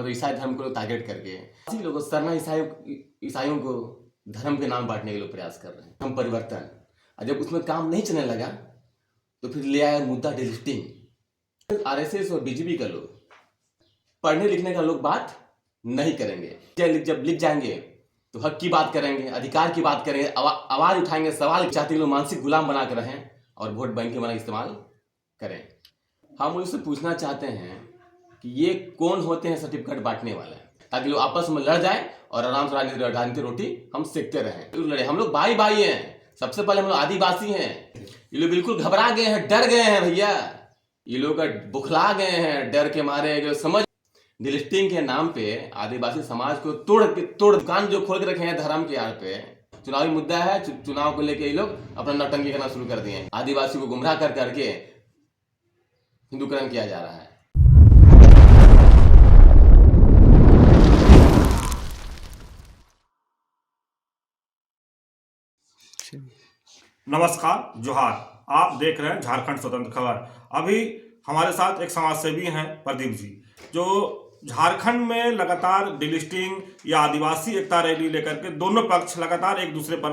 मतलब ईसाई धर्म को टारगेट करके इसी लोगों सरना ईसाइयों को धर्म के नाम बांटने के लिए प्रयास कर रहे हैं। हम परिवर्तन, और जब उसमें काम नहीं चलने लगा तो फिर ले आया मुद्दा डिलिस्टिंग। आरएसएस और बीजेपी का लोग, पढ़ने लिखने का लोग बात नहीं करेंगे। जब लिख जाएंगे तो हक की बात करेंगे, अधिकार की बात करेंगे, आवाज उठाएंगे, सवाल चाहते लोग मानसिक गुलाम बना कर रहें और वोट बैंक के बना इस्तेमाल करें। हम उनसे पूछना चाहते हैं कि ये कौन होते हैं सर्टिफिकेट बांटने वाले, ताकि लोग आपस में लड़ जाए और आराम से राजनीति रोटी हम सेकते रहें। हम लोग भाई भाई हैं, सबसे पहले हम लोग आदिवासी हैं। ये लोग बिल्कुल घबरा गए हैं, डर गए हैं भैया, ये लोग बुखला गए हैं डर के मारे। समझ डिलिस्टिंग के नाम पे आदिवासी समाज को तोड़ दुकान जो खोल के रखे हैं धर्म के आड़ पे। चुनावी मुद्दा है, चुनाव को लेके ये लोग अपना नौटंकी करना शुरू कर दिए हैं। आदिवासी को गुमराह कर करके हिंदूकरण किया जा रहा है। नमस्कार, जोहार। आप देख रहे हैं झारखंड स्वतंत्र खबर। अभी हमारे साथ एक समाजसेवी हैं प्रदीप जी, जो झारखंड में लगातार डिलिस्टिंग या आदिवासी एकता रैली लेकर के दोनों पक्ष लगातार एक दूसरे पर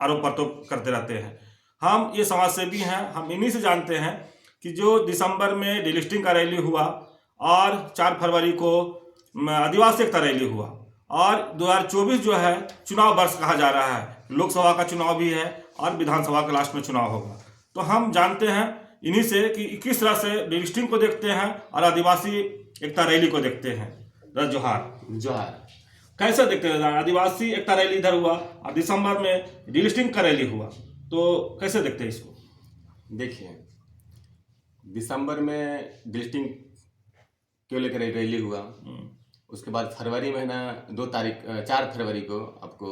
आरोप प्रत्यारोप करते रहते हैं। हम ये समाजसेवी हैं, हम इन्हीं से जानते हैं कि जो दिसंबर में डिलिस्टिंग का रैली हुआ और 4 फरवरी को आदिवासी एकता रैली हुआ और 2024 जो है चुनाव वर्ष कहा जा रहा है। लोकसभा का चुनाव भी है और विधानसभा के लास्ट में चुनाव होगा। तो हम जानते हैं इन्हीं से कि किस तरह से डिलिस्टिंग को देखते हैं और आदिवासी एकता रैली को देखते हैं। जोहार। कैसे देखते हैं? आदिवासी एकता रैली इधर हुआ और दिसंबर में डिलिस्टिंग का रैली हुआ, तो कैसे देखते हैं इसको? देखिए, दिसंबर में डिलिस्टिंग क्यों लेकर रैली हुआ, उसके बाद फरवरी महीना 4 फरवरी को आपको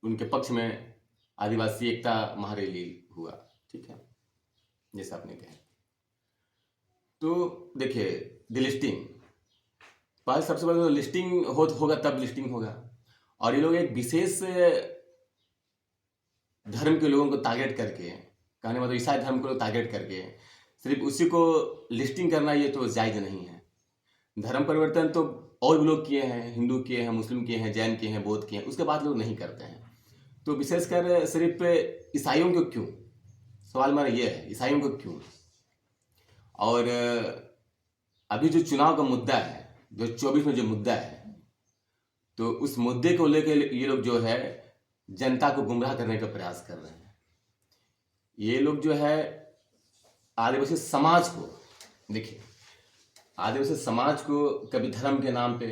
उनके पक्ष में आदिवासी एकता महारैली हुआ। ठीक है, जैसा आपने कहा। तो देखिए, डिलिस्टिंग पहले सबसे पहले तो लिस्टिंग होगा तब लिस्टिंग होगा। और ये लोग एक विशेष धर्म के लोगों को टारगेट करके, कहने मतलब ईसाई धर्म को टारगेट करके सिर्फ उसी को लिस्टिंग करना, ये तो जायज नहीं है। धर्म परिवर्तन तो और भी लोग किए हैं, हिंदू किए हैं, मुस्लिम किए हैं, जैन किए हैं, बौद्ध किए हैं, उसके बाद लोग नहीं करते हैं। तो विशेषकर सिर्फ ईसाइयों को क्यों, सवाल मेरा ये है, ईसाइयों को क्यों? और अभी जो चुनाव का मुद्दा है, जो 24 में जो मुद्दा है, तो उस मुद्दे को लेकर ये लोग जो है जनता को गुमराह करने का प्रयास कर रहे हैं। ये लोग जो है आदिवासी समाज को, देखिए, आदिवासी समाज को कभी धर्म के नाम पे,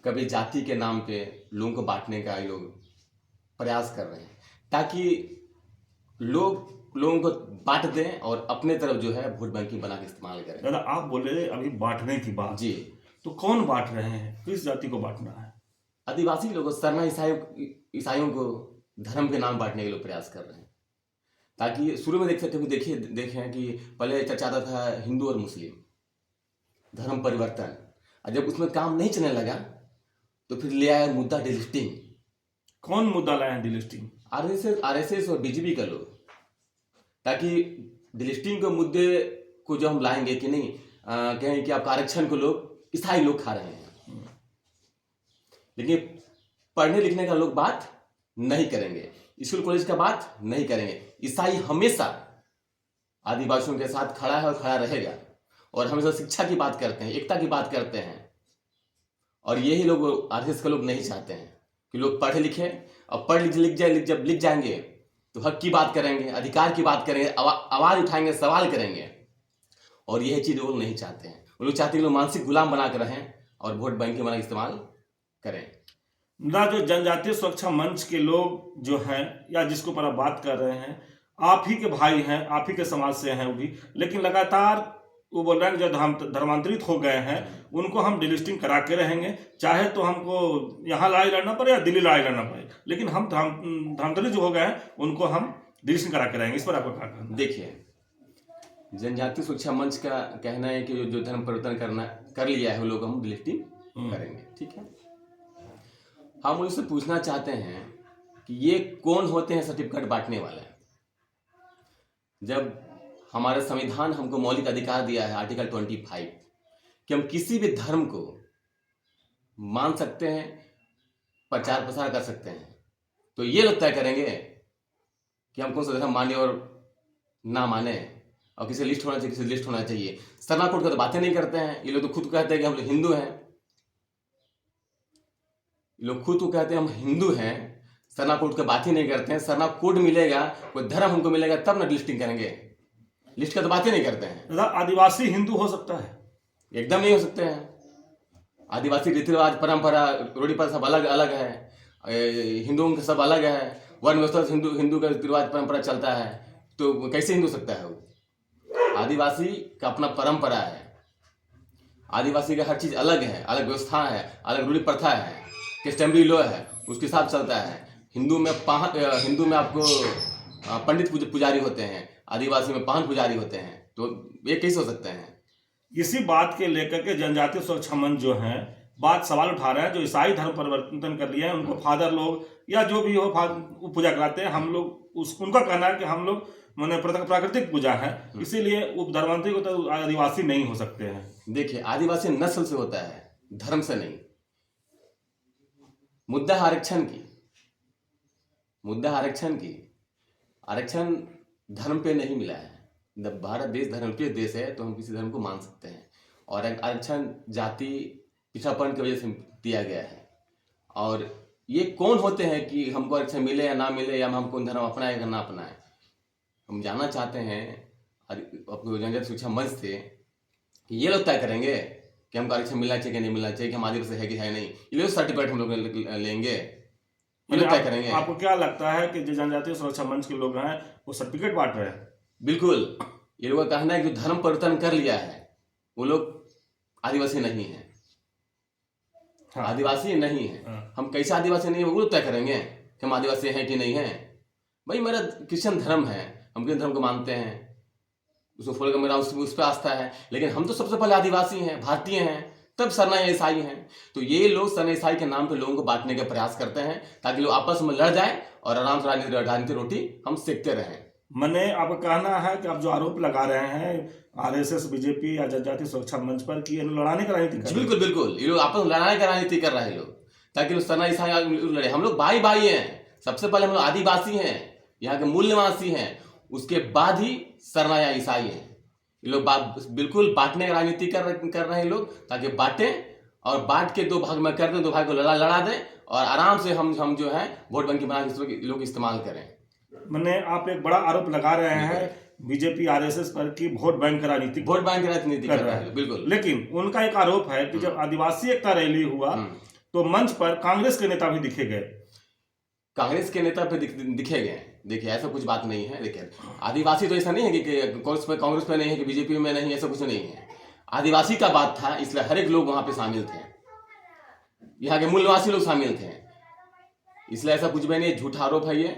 कभी जाति के नाम पे लोगों को बांटने का ये लोग प्रयास कर रहे हैं, ताकि लोगों को बांट दें और अपने तरफ जो है वोट बैंकिंग बना के इस्तेमाल करें। दादा, आप बोले अभी बांटने की बात जी, तो कौन बांट रहे हैं? किस जाति को बांटना है? आदिवासी लोगों, सरना ईसाइयों को धर्म के नाम बांटने के लिए प्रयास कर रहे हैं। ताकि शुरू में देखें कि पहले चर्चा आता था हिंदू और मुस्लिम धर्म परिवर्तन, और जब उसमें काम नहीं चलने लगा तो फिर ले आया मुद्दा डिलिस्टिंग। कौन मुद्दा लाया है डिलिस्टिंग? आरएसएस और बीजेपी का लोग, ताकि डिलिस्टिंग के मुद्दे को जो हम लाएंगे कि नहीं, कहें कि आपका आरक्षण को लोग ईसाई लोग खा रहे हैं, लेकिन पढ़ने लिखने का लोग बात नहीं करेंगे, स्कूल कॉलेज का बात नहीं करेंगे। ईसाई हमेशा आदिवासियों के साथ खड़ा है और खड़ा रहेगा, और हमेशा शिक्षा की बात करते हैं, एकता की बात करते हैं। और यही लोग, आरएसएस के लोग नहीं चाहते हैं कि लोग पढ़े लिखे, और जब लिख जाएंगे तो हक की बात करेंगे, अधिकार की बात करेंगे, आवाज उठाएंगे, सवाल करेंगे। और यही चीज वो लोग नहीं चाहते हैं। वो लोग चाहते हैं कि लोग मानसिक गुलाम बना कर रहें और वोट बैंक के बना इस्तेमाल करें। ना, जो जनजातीय सुरक्षा मंच के लोग जो हैं, या जिसको पर आप बात कर रहे हैं, आप ही के भाई हैं, आप ही के समाज से हैं वो भी, लेकिन लगातार वो बोल रहे हैं जो धर्मांतरित हो गए हैं उनको हम डिलिस्टिंग करा के रहेंगे, चाहे तो हमको यहाँ लड़ाई लड़ना पड़े या दिल्ली लड़ाई लड़ना पड़े, लेकिन हम धर्मांतरित जो हो गए हैं उनको हम डिलिस्टिंग करा के रहेंगे। इस पर आपका क्या कहना? देखिए, जनजातीय सुरक्षा मंच का कहना है कि जो धर्म परिवर्तन कर लिया है वो लोग हम डिलिस्टिंग करेंगे। ठीक है, हम उनसे पूछना चाहते हैं कि ये कौन होते हैं सर्टिफिकेट बांटने वाले? जब हमारा संविधान हमको मौलिक अधिकार दिया है, आर्टिकल 25, कि हम किसी भी धर्म को मान सकते हैं, प्रचार प्रसार कर सकते हैं, तो ये लोग तय करेंगे कि हम कौन सा धर्म माने और ना माने, और किसी लिस्ट होना चाहिए, किसी लिस्ट होना चाहिए। सरना कोड का तो बातें नहीं करते हैं। ये लोग तो खुद कहते हैं कि हम लोग हिंदू हैं, ये लोग खुद को कहते हैं हम हिंदू हैं, सरना कोड की बात ही नहीं करते हैं। सरना कोड मिलेगा, कोई धर्म हमको मिलेगा तब ना लिस्टिंग करेंगे, लिस्ट का तो बातें नहीं करते हैं। दादा, आदिवासी हिंदू हो सकता है? एकदम नहीं हो सकते हैं। आदिवासी रीति रिवाज, परंपरा, रूढ़ी पर सब अलग अलग है, हिंदुओं का सब अलग है, वर्ण व्यवस्था से हिंदू का रीति रिवाज परंपरा चलता है, तो कैसे हिंदू सकता है वो? आदिवासी का अपना परंपरा है, आदिवासी का हर चीज अलग है, अलग व्यवस्था है, अलग रूढ़ी प्रथा है, कस्टमरी लॉ है, उसके साथ चलता है। हिंदू में आपको पंडित पुजारी होते हैं, आदिवासी में पाहन पुजारी होते हैं, तो ये कैसे हो सकते हैं? इसी बात के लेकर के जनजातीय सुरक्षा मंच जो है बात सवाल उठा रहे हैं, जो ईसाई धर्म परिवर्तन कर लिए हैं, उनको फादर लोग या जो भी हो पूजा कराते हैं, हम लोग उनका कहना है कि हम लोग मैंने प्राकृतिक पूजा है, इसीलिए उपधर्मांतरी को तो आदिवासी नहीं हो सकते हैं। देखिए, आदिवासी नस्ल से होता है, धर्म से नहीं। मुद्दा आरक्षण की, आरक्षण धर्म पे नहीं मिला है। जब भारत देश धर्मनिरपेक्ष देश है तो हम किसी धर्म को मान सकते हैं, और आरक्षण जाति पिछड़ापन की वजह से दिया गया है। और ये कौन होते हैं कि हमको आरक्षण मिले या ना मिले, या हम कौन धर्म अपनाए या ना अपनाए? हम जानना चाहते हैं आपको जनजातीय शिक्षा मंच से कि ये लोग तय करेंगे कि हमको आरक्षण मिलना चाहिए कि नहीं मिलना चाहिए, कि हम आदिवासी है कि है नहीं। ये लोग सर्टिफिकेट हम लोग लेंगे, ये लोग तय करेंगे। आपको क्या लगता है कि जो जनजातीय सुरक्षा मंच के लोग हैं वो सर्टिफिकेट बांट रहे हैं? बिल्कुल, ये लोगों का कहना है कि जो धर्म परिवर्तन कर लिया है वो लोग आदिवासी नहीं है। हाँ। आदिवासी नहीं है। हाँ। हम कैसे आदिवासी नहीं है वो लोग तय करेंगे कि हम आदिवासी हैं कि नहीं है। भाई, मेरा क्रिश्चियन धर्म है, हम क्रिश्चियन धर्म को मानते हैं, उसको फॉलो कर, मेरा उस पर आस्था है, लेकिन हम तो सबसे पहले आदिवासी हैं, भारतीय हैं, तब सरना या ईसाई हैं। तो ये लोग सरना ईसाई के नाम पे लोगों को बांटने का प्रयास करते हैं ताकि लोग आपस में लड़ जाए और आराम से राजनीतिक रोटी हम सेकते रहें। मैंने आपका कहना है कि आप जो आरोप लगा रहे हैं आरएसएस, बीजेपी या जनजातीय सुरक्षा मंच पर कि ये लड़ाने का राजनीति कर रहे हैं। बिल्कुल बिल्कुल, ये लोग आपस में लड़ाने का राजनीति कर रहे हैं लोग, ताकि लोग सरना ईसाई लड़े। हम लोग भाई भाई हैं, सबसे पहले हम लोग आदिवासी हैं, यहाँ के मूल निवासी हैं, उसके बाद ही सरना या ईसाई हैं। ये लोग बिल्कुल बांटने का राजनीति कर रहे हैं लोग, ताकि बांटे और बांट के दो भाग में कर दें, दो भाग को लड़ा दें और आराम से हम जो है वोट बैंक बना के लोग इस्तेमाल करें। मैंने आप एक बड़ा आरोप लगा रहे हैं बीजेपी आरएसएस पर कि वोट बैंक का राजनीति कर रहा है। बिल्कुल, लेकिन उनका एक आरोप है कि जब आदिवासी एकता रैली हुआ तो मंच पर कांग्रेस के नेता भी दिखे गए। कांग्रेस के नेता पे दिखे गए। देखिए, ऐसा कुछ बात नहीं है। देखिए, आदिवासी तो ऐसा नहीं है कि कांग्रेस पे नहीं है, कि बीजेपी में नहीं है, ऐसा कुछ नहीं है। आदिवासी का बात था, इसलिए हर एक लोग वहां पे शामिल थे, यहाँ के मूल निवासी लोग शामिल थे, इसलिए ऐसा कुछ भी नहीं, झूठा आरोप है ये।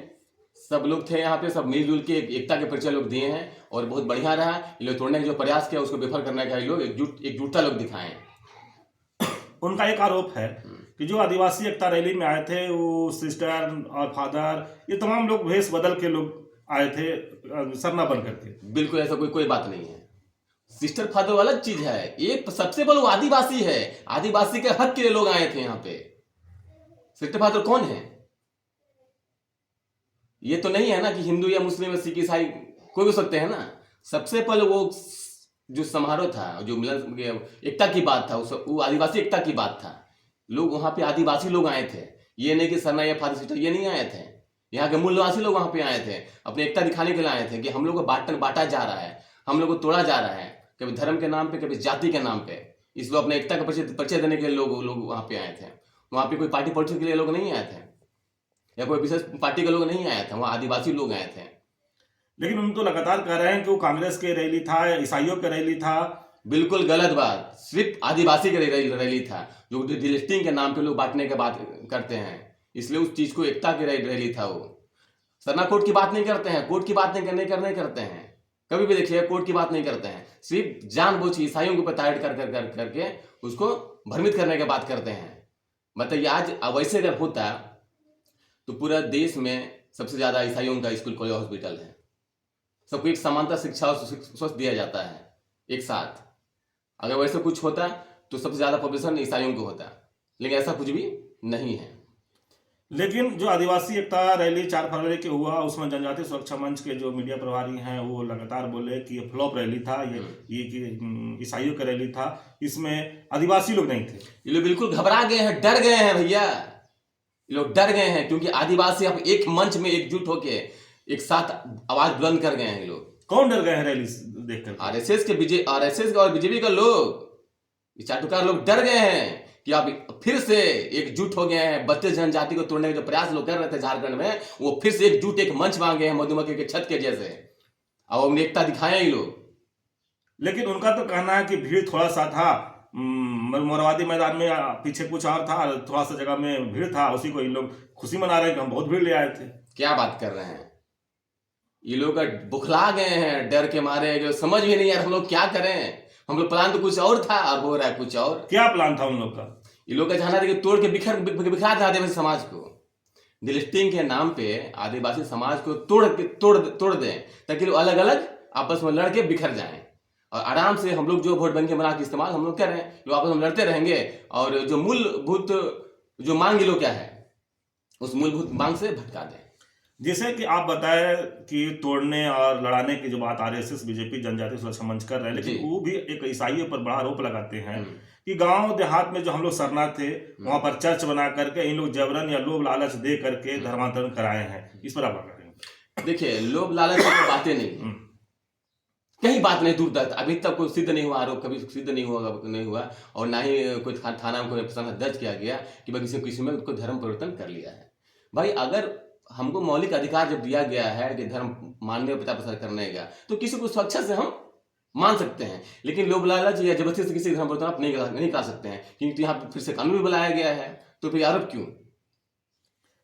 सब लोग थे यहाँ पे, सब मिलजुल के एकता के परिचय लोग दिए हैं और बहुत बढ़िया रहा। ये लोग तोड़ने का जो प्रयास किया उसको विफल करने का ये लोग एकजुटता लोग दिखाएं। उनका एक आरोप है कि जो आदिवासी एकता रैली में आए थे वो सिस्टर और फादर, ये तमाम लोग भेष बदल के लोग आए थे सरना बन करके। बिल्कुल, ऐसा कोई बात नहीं है। सिस्टर फादर अलग चीज है। एक सबसे पहले वो आदिवासी है, आदिवासी के हक के लिए लोग आए थे यहाँ पे। सिस्टर फादर कौन है? ये तो नहीं है ना कि हिंदू या मुस्लिम या सिख ईसाई कोई भी सकते हैं ना। सबसे पहले वो जो समारोह था, जो मिलन एकता की बात था, वो आदिवासी एकता की बात था। लोग वहां पे आदिवासी लोग आए थे, ये नहीं कि सरना या फादर सिस्टर ये नहीं आए थे। यहाँ के मूल निवासी लोग वहां पे आए थे, अपनी एकता दिखाने के लिए आए थे कि हम लोग को बांटा जा रहा है, हम लोग को तोड़ा जा रहा है, कभी धर्म के नाम पे, कभी जाति के नाम पे। इसलिए अपने एकता का परिचय देने के लिए लोग वहां पे आए थे। वहां पे कोई पार्टी पॉलिटिक्स के लिए लोग नहीं आए थे या कोई विशेष पार्टी के लोग नहीं आए थे, वहां आदिवासी लोग आए थे। लेकिन उन तो लगातार कह रहे हैं कि वो कांग्रेस के रैली था, ईसाइयों के रैली था। बिल्कुल गलत बात, सिर्फ आदिवासी का रैली था, जो डिलिस्टिंग के नाम पे लोग बांटने की बात करते हैं, इसलिए उस चीज को एकता की रैली था। वो सरना कोर्ट की बात नहीं करते हैं, कोर्ट की बात नहीं करते हैं, कभी भी देखिए कोर्ट की बात नहीं करते हैं, सिर्फ जानबूझ के ईसाइयों के ऊपर टारगेट करके उसको भ्रमित करने की बात करते हैं। बताइए, आज वैसे अगर होता तो पूरा देश में सबसे ज्यादा ईसाइयों का स्कूल, कॉलेज, हॉस्पिटल है, सबको एक समानता शिक्षा और स्वास्थ्य दिया जाता है एक साथ। अगर वैसे कुछ होता तो सबसे ज़्यादा पॉपुलेशन ईसाइयों को होता, लेकिन ऐसा कुछ भी नहीं है। लेकिन जो आदिवासी एकता रैली 4 फरवरी के हुआ, उसमें जनजातीय सुरक्षा मंच के जो मीडिया प्रभारी हैं वो लगातार बोले कि ये फ्लॉप रैली था, ये कि ईसाइयों का रैली था, इसमें आदिवासी लोग नहीं थे। ये लोग बिल्कुल घबरा गए हैं, डर गए हैं भैया, ये लोग डर गए हैं, क्योंकि आदिवासी अब एक मंच में एकजुट होके एक साथ आवाज बुलंद कर गए हैं। ये लोग कौन डर गए हैं रैली देखकर? आरएसएस के और बीजेपी का लोग, ये चाटुकार लोग डर गए हैं कि अब फिर से एकजुट हो गए हैं। 32 जनजाति को तोड़ने के जो प्रयास लोग कर रहे थे झारखंड में, वो फिर से एकजुट एक मंच मांगे हैं मधुमक्खी के छत के जैसे। अब अपनी एकता दिखाएं ये लोग। लेकिन उनका तो कहना है कि भीड़ थोड़ा सा था, मोरवादी मैदान में पीछे कुछ और था, थोड़ा सा जगह में भीड़ था, उसी को इन लोग खुशी मना रहे हैं कि हम बहुत भीड़ ले आए थे। क्या बात कर रहे हैं, ये लोग बुखला गए हैं डर के मारे, जो समझ भी नहीं यार हम लोग क्या करें। हम लोग प्लान तो कुछ और था, अब हो रहा है कुछ और। क्या प्लान था उन लोग का? ये लोग का चाहना था कि तोड़ के बिखरा था आदिवासी समाज को। डिलिस्टिंग के नाम पे आदिवासी समाज को तोड़ दें, ताकि लोग अलग अलग आपस में लड़के बिखर जाएं, और आराम से हम लोग जो वोट बैंक के बना के इस्तेमाल हम लोग कर रहे हैं, लोग आपस में लड़ते रहेंगे, और जो मूलभूत जो मांग ये लोग क्या है, उस मूलभूत मांग से भटका दें। जैसे कि आप बताए कि तोड़ने और लड़ाने की जो बात आरएसएस बीजेपी जनजातीय सुरक्षा मंच कर रहे हैं, लेकिन वो भी एक ईसाइयों पर बड़ा आरोप लगाते हैं कि गांव देहात में जो हम लोग सरना थे वहां पर चर्च बना करके इन लोग जबरन या लोभ लालच दे करके धर्मांतरण कराए हैं। इस पर आप क्या करेंगे? देखिए, लोभ लालच की बातें नहीं, कहीं बात नहीं दूर तक, अभी तक कोई सिद्ध नहीं हुआ, आरोप कभी सिद्ध नहीं हुआ, और ना ही कोई थाना में कोई प्रकरण दर्ज किया गया कि भाई किसी में कोई धर्म परिवर्तन कर लिया है। भाई अगर हमको मौलिक अधिकार जब दिया गया है कि धर्म मानने और प्रचार प्रसार करने का, तो किसी को स्वेच्छा से हम मान सकते हैं, लेकिन लोभ लालच या जबरदस्ती से किसी धर्म परिवर्तन आप नहीं कर सकते हैं, क्योंकि यहाँ फिर से कानून भी बनाया गया है, तो फिर आरोप क्यों?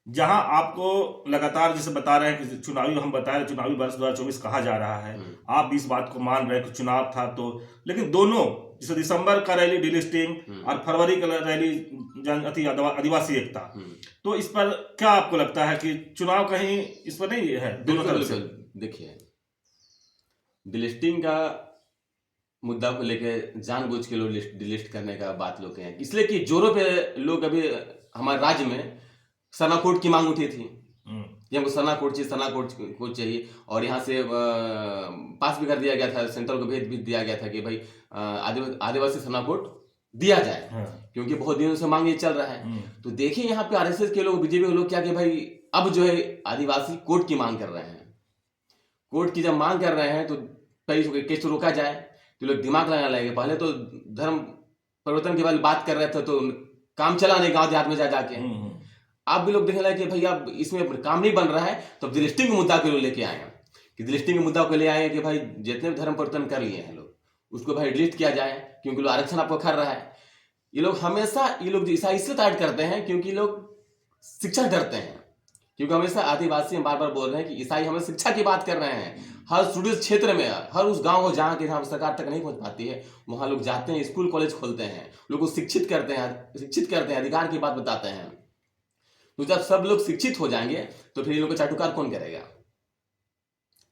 जहां आपको लगातार जैसे बता रहे हैं कि चुनावी वर्ष 2024 कहा जा रहा है, आप भी इस बात को मान रहे हैं कि चुनाव था, तो लेकिन दोनों जैसे दिसंबर का रैली डिलिस्टिंग और फरवरी का रैली आदिवासी एकता, तो इस पर क्या आपको लगता है कि चुनाव कहीं इस पर नहीं है दोनों तरफ से? देखिए, डिलिस्टिंग का मुद्दा को लेकर जानबूझ के लोग डिलिस्ट करने का बात लोग हैं, इसलिए कि जोरों पे लोग अभी हमारे राज्य में सरना कोड की मांग उठी थी कि हमको सरना कोड चाहिए, और यहाँ से पास भी कर दिया गया था, सेंट्रल को भेज भी दिया गया था कि भाई आदिवासी सरना कोड दिया जाए, क्योंकि बहुत दिनों से मांग ये चल रहा है। तो देखिए यहाँ पे आरएसएस के लोग, बीजेपी के लोग क्या कि भाई अब जो है आदिवासी कोड की मांग कर रहे हैं। कोड की जब मांग कर रहे हैं तो पहले केस तो रोका जाए, तो लोग दिमाग लगाने लगे। पहले तो धर्म परिवर्तन के बारे में बात कर रहे थे तो काम चला नहीं गाँव देहात में जाके। आप भी लोग देखने लगे कि भाई अब इसमें काम नहीं बन रहा है, तो डिलिस्टिंग के मुद्दा को लेके आए हैं, कि डिलिस्टिंग के मुद्दा को ले आए कि भाई जितने भी धर्म परिवर्तन कर लिए हैं लोग, उसको भाई डिलीट किया जाए, क्योंकि लोग आरक्षण आपको खा रहा है। ये लोग हमेशा ईसाई इसलिए टाइट करते हैं क्योंकि लोग शिक्षा डरते हैं, क्योंकि हमेशा आदिवासी हम बार बार बोल रहे हैं कि ईसाई हमें शिक्षा की बात कर रहे हैं। हर स्टूडेंट क्षेत्र में, हर उस गांव को जहाँ सरकार तक नहीं पहुंच पाती है, वहां लोग जाते हैं, स्कूल कॉलेज खोलते हैं, लोगों को शिक्षित करते हैं, अधिकार की बात बताते हैं। तो जब सब लोग शिक्षित हो जाएंगे तो फिर ये लोग को चाटुकार कौन करेगा?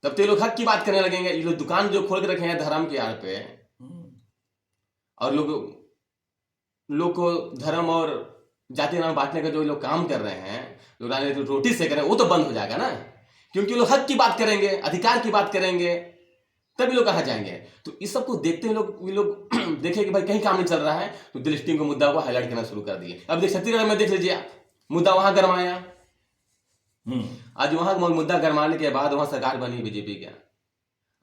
तब तो ये लोग हक की बात करने लगेंगे। ये लोग दुकान जो खोल के रखे हैं धर्म के आड़ पे, और लोग को धर्म और जाति नाम बांटने का जो लोग काम कर रहे हैं, लोग रोटी सेक रहे हैं, वो तो बंद हो जाएगा ना, क्योंकि लोग हक की बात करेंगे, अधिकार की बात करेंगे, तभी लोग कहा जाएंगे। तो इस सब को देखते हुए लोग देखे कि भाई कहीं काम नहीं चल रहा है, तो डिलिस्टिंग के मुद्दा को हाईलाइट करना शुरू कर दिए। अब छत्तीसगढ़ में देख लीजिए, मुद्दा वहां गरमाया, आज वहां मुद्दा गरमाने के बाद वहां सरकार बनी बीजेपी का।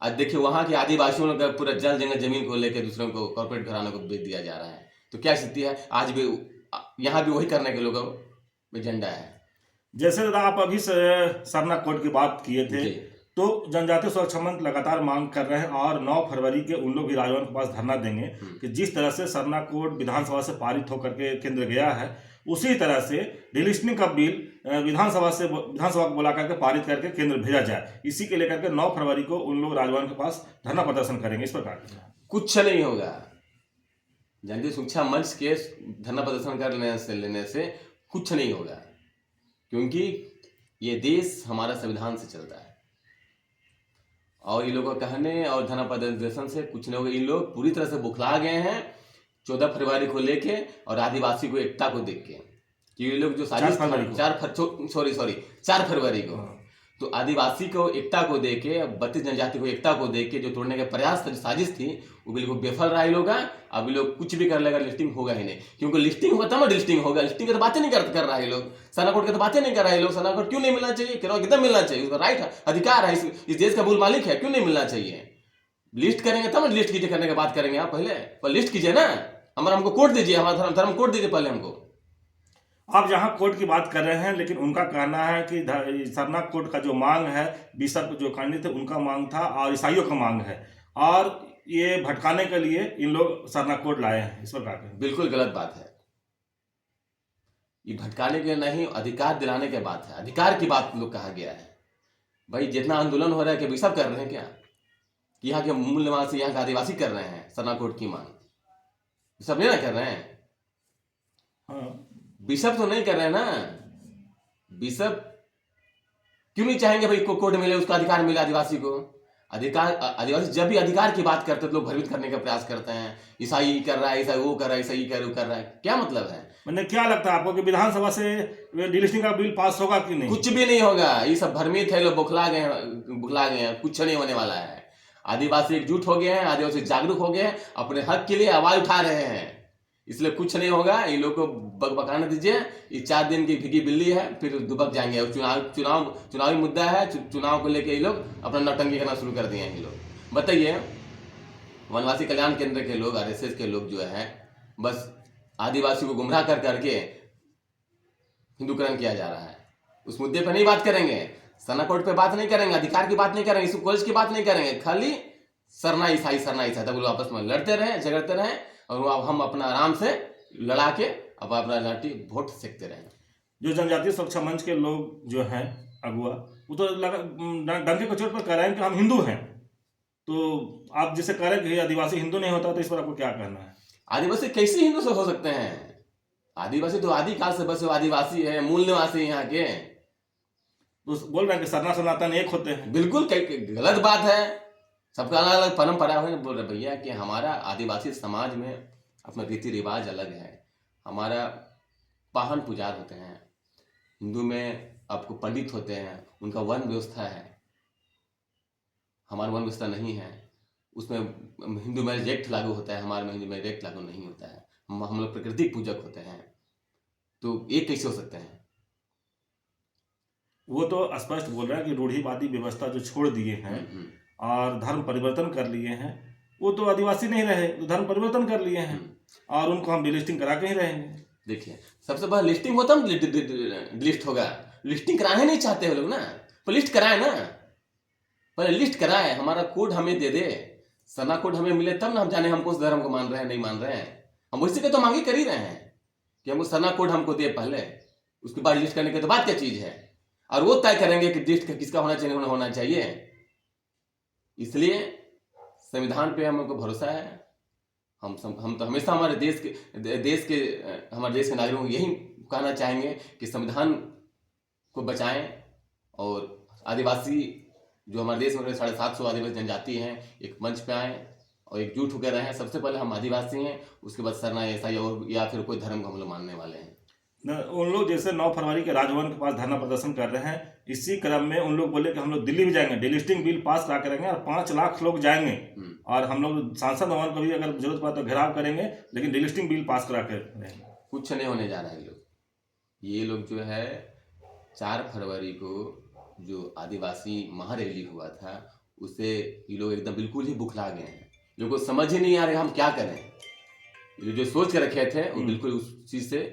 आज देखिए वहां के आदिवासियों का पूरा जल जंगल जमीन को लेकर दूसरों को, कॉर्पोरेट घरानों को बेच दिया जा रहा है। तो क्या स्थिति है? आज भी यहाँ भी वही करने के लोगों का एजेंडा है। जैसे दादा आप अभी सरना कोड की बात किए थे, तो जनजातीय सुरक्षा मंच लगातार मांग कर रहे हैं, और 9 फरवरी के उन लोग भी राजभवन के पास धरना देंगे कि जिस तरह से सरना कोड विधानसभा से पारित होकर के केंद्र गया है, उसी तरह से डिलिस्टिंग का बिल विधानसभा को बुला करके पारित करके केंद्र भेजा जाए। इसी के लेकर के 9 फरवरी को उन लोग राजभवन के पास धरना प्रदर्शन करेंगे। इस प्रकार कुछ नहीं होगा। जनजातीय सुरक्षा मंच के धरना प्रदर्शन कर लेने से कुछ नहीं होगा, क्योंकि ये देश हमारा संविधान से चलता है, और इन लोगों का कहने और धन प्रदर्शन से कुछ नहीं होगा। इन लोग पूरी तरह से बुखला गए हैं 14 फरवरी को लेके और आदिवासी को एकता को देख के कि ये लोग जो साजिश 4 फरवरी को तो आदिवासी को एकता को दे के 32 जनजाति को एकता को दे के जो तोड़ने का प्रयास था, जो साजिश थी, वो बिल्कुल बेफल रहा ये लोग का। अब ये लोग कुछ भी कर लेगा, लिस्टिंग होगा ही नहीं, क्योंकि लिस्टिंग होगा तब लिस्टिंग होगा। लिस्टिंग की तो बातें नहीं कर रहा है ये लोग, सना कोड की तो बातें नहीं कर रहा है ये लोग। सना कोड क्यों नहीं मिलना चाहिए? एकदम मिलना चाहिए, उसका राइट है, अधिकार है, इस देश का मूल मालिक है, क्यों नहीं मिलना चाहिए? लिस्ट करेंगे तब लिस्ट कीजिए, करने के बाद करेंगे। आप पहले लिस्ट कीजिए ना, हमको कोड दीजिए, हमारा धर्म कोड दीजिए पहले हमको। आप जहां कोड की बात कर रहे हैं, लेकिन उनका कहना है कि सरना कोड का जो मांग है, बिशप जो कैंडिडेट थे उनका मांग था और ईसाइयों का मांग है, और ये भटकाने के लिए इन लोग सरना कोड लाए हैं। इस पर क्या कहें? बिल्कुल गलत बात है। ये भटकाने के नहीं, अधिकार दिलाने के बात है। अधिकार की बात लोग कहा गया है। भाई जितना आंदोलन हो रहा है कि बिशप कर रहे हैं क्या? यहाँ के मूल निवासी, यहाँ के आदिवासी कर रहे हैं सरना कोड की मांग, बिशप नहीं ना कर रहे हैं। हाँ। बिशप तो नहीं कर रहे हैं ना। बिशप क्यों नहीं चाहेंगे भाई को कोड मिले, उसका अधिकार मिले आदिवासी को? अधिकार, आदिवासी जब भी अधिकार की बात करते हैं तो लोग भयभीत करने का प्रयास करते हैं। ईसाई कर रहा है, ईसाई वो कर रहा है, ईसाई कर रहा है। क्या मतलब है? मैंने क्या लगता है आपको कि विधानसभा से डिलिस्टिंग का बिल पास होगा कि नहीं? कुछ भी नहीं होगा। ये सब भ्रमित है, लोग बुखला गए हैं। कुछ नहीं होने वाला है। आदिवासी एकजुट हो गए हैं, आदिवासी जागरूक हो गए हैं, अपने हक के लिए आवाज उठा रहे हैं, इसलिए कुछ नहीं होगा। इन लोग को बकबकाने दीजिए। ये 4 दिन की भीगी बिल्ली है, फिर दुबक जाएंगे। और चुनावी मुद्दा है, चुनाव को लेके ये लोग अपना नौटंकी करना शुरू कर दिए हैं। ये लोग बताइए, वनवासी कल्याण केंद्र के लोग, आरएसएस के लोग जो है, बस आदिवासी को गुमराह कर करके हिंदूकरण किया जा रहा है। उस मुद्दे पर नहीं बात करेंगे, सना कोड पे बात नहीं करेंगे, अधिकार की बात नहीं करेंगे, स्कूल कॉलेज की बात नहीं करेंगे, खाली सरना ईसाई तब लोग आपस में लड़ते रहे, झगड़ते रहे, और अब हम अपना आराम से लड़ा के अब अपना लाठी वोट सेकते रहे। जो जनजातीय सुरक्षा मंच के लोग जो हैं अगुआ, वो तो डंके को चोट पर कह रहे हैं कि हम हिंदू हैं। तो आप जिसे कह रहे हैं कि आदिवासी हिंदू नहीं होता, तो इस पर आपको क्या कहना है? आदिवासी कैसे हिंदू से हो सकते हैं? आदिवासी तो आदिकाल से बसे आदिवासी है, मूल निवासी यहाँ के। तो बोल रहे हैं कि सरना सनातन एक होते हैं। बिल्कुल गलत बात है। सबका अलग अलग परंपरा है। बोल रहे भैया कि हमारा आदिवासी समाज में अपना रीति रिवाज अलग है। हमारा वाहन पुजार होते हैं, हिंदू में आपको पंडित होते हैं, उनका वन व्यवस्था है, हमारा वन व्यवस्था नहीं है। उसमें हिंदू मैरिज एक्ट लागू होता है, हमारे में हिंदू मैरिज एक्ट लागू नहीं होता है। हम लोग प्रकृति पूजक होते हैं, तो एक कैसे हो सकते हैं? वो तो स्पष्ट बोल रहे हैं कि रूढ़िवादी व्यवस्था जो छोड़ दिए हैं और धर्म परिवर्तन कर लिए हैं, वो तो आदिवासी नहीं रहे, तो धर्म परिवर्तन कर लिए हैं और उनको हम डिलिस्टिंग करा के ही रहेंगे। देखिए, सबसे पहले लिस्टिंग होता है, लिस्ट होगा। लिस्टिंग कराने नहीं चाहते हो लोग ना, तो लिस्ट कराए ना, पहले लिस्ट कराए, हमारा कोड हमें दे दे, सना कोड हमें मिले, तब ना हम जाने हमको उस धर्म को मान रहे हैं नहीं मान रहे हैं। हम उसी के तो मांगी कर ही रहे हैं कि हमको सना कोड हमको दे पहले, उसके बाद लिस्ट करने की तो बात क्या चीज है। और वो तय करेंगे कि लिस्ट किसका होना चाहिए। इसलिए संविधान पे हमको भरोसा है। हम तो हमेशा हमारे देश के नागरिकों को यही कहना चाहेंगे कि संविधान को बचाएं, और आदिवासी जो हमारे देश में 750 आदिवासी जनजाति हैं, एक मंच पे आए और एकजुट होकर रहें। सबसे पहले हम आदिवासी हैं, उसके बाद सरना ईसाई और या फिर कोई धर्म को हम लोग मानने वाले हैं। उन लोग जैसे 9 फरवरी के राजभवन के पास धरना प्रदर्शन कर रहे हैं, इसी क्रम में उन लोग बोले कि हम लोग दिल्ली भी जाएंगे, डिलिस्टिंग बिल पास करा करेंगे और 5 लाख लोग जाएंगे, और हम लोग सांसद भवन को भी अगर जरूरत पड़ा तो घेराव करेंगे, लेकिन डिलिस्टिंग बिल पास करा के रहेंगे। कुछ नहीं होने जा रहा है। ये लोग जो है 4 फरवरी को जो आदिवासी महारैली हुआ था, उससे ये लोग एकदम बिल्कुल ही बुखला गए हैं। लोगों को समझ ही नहीं आ रहा हम क्या करें। ये जो सोच के रखे थे वो बिल्कुल उस चीज से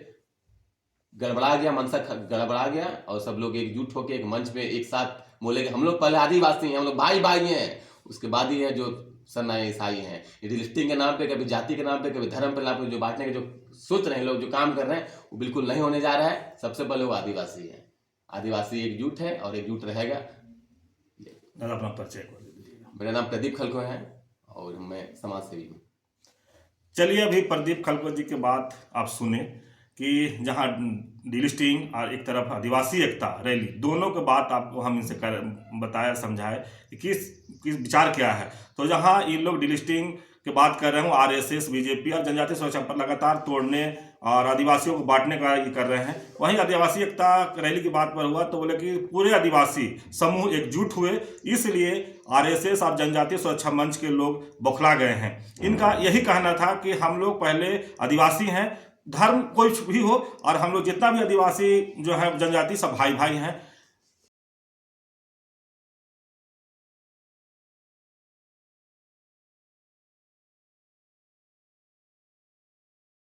गड़बड़ा गया, मनसा गड़बड़ा गया, और सब लोग एकजुट होकर एक मंच में एक साथ बोले कि हम लोग पहले आदिवासी हैं, हम लोग भाई भाई हैं, उसके बाद ही है जो सरना ईसाई हैं। ये लिस्टिंग के नाम पे, कभी जाति के नाम पे, कभी धर्म पे नाम पे जो बांटने के जो सोच रहे हैं लोग, जो काम कर रहे हैं, वो बिल्कुल नहीं होने जा रहा है। सबसे पहले वो आदिवासी है, आदिवासी एकजुट है और एकजुट रहेगा। अपना परिचय कर दीजिए। मेरा नाम प्रदीप खलको है और मैं समाज सेवी हूँ। चलिए, अभी प्रदीप खलको जी के बात आप सुने कि जहाँ डिलिस्टिंग और एक तरफ आदिवासी एकता रैली, दोनों के बात आपको हम इनसे बताया समझाए कि किस विचार क्या है। तो जहाँ इन लोग डिलिस्टिंग की बात कर रहे हो, आरएसएस, बीजेपी और जनजातीय सुरक्षा पर लगातार तोड़ने और आदिवासियों को बांटने का ये कर रहे हैं, वहीं आदिवासी एकता रैली की बात पर हुआ तो बोले कि पूरे आदिवासी समूह एकजुट हुए, इसलिए आरएसएस और जनजातीय सुरक्षा मंच के लोग बौखला गए हैं। इनका यही कहना था कि हम लोग पहले आदिवासी हैं, धर्म कोई भी हो, और हम लोग जितना भी आदिवासी जो है जनजाति सब भाई भाई हैं,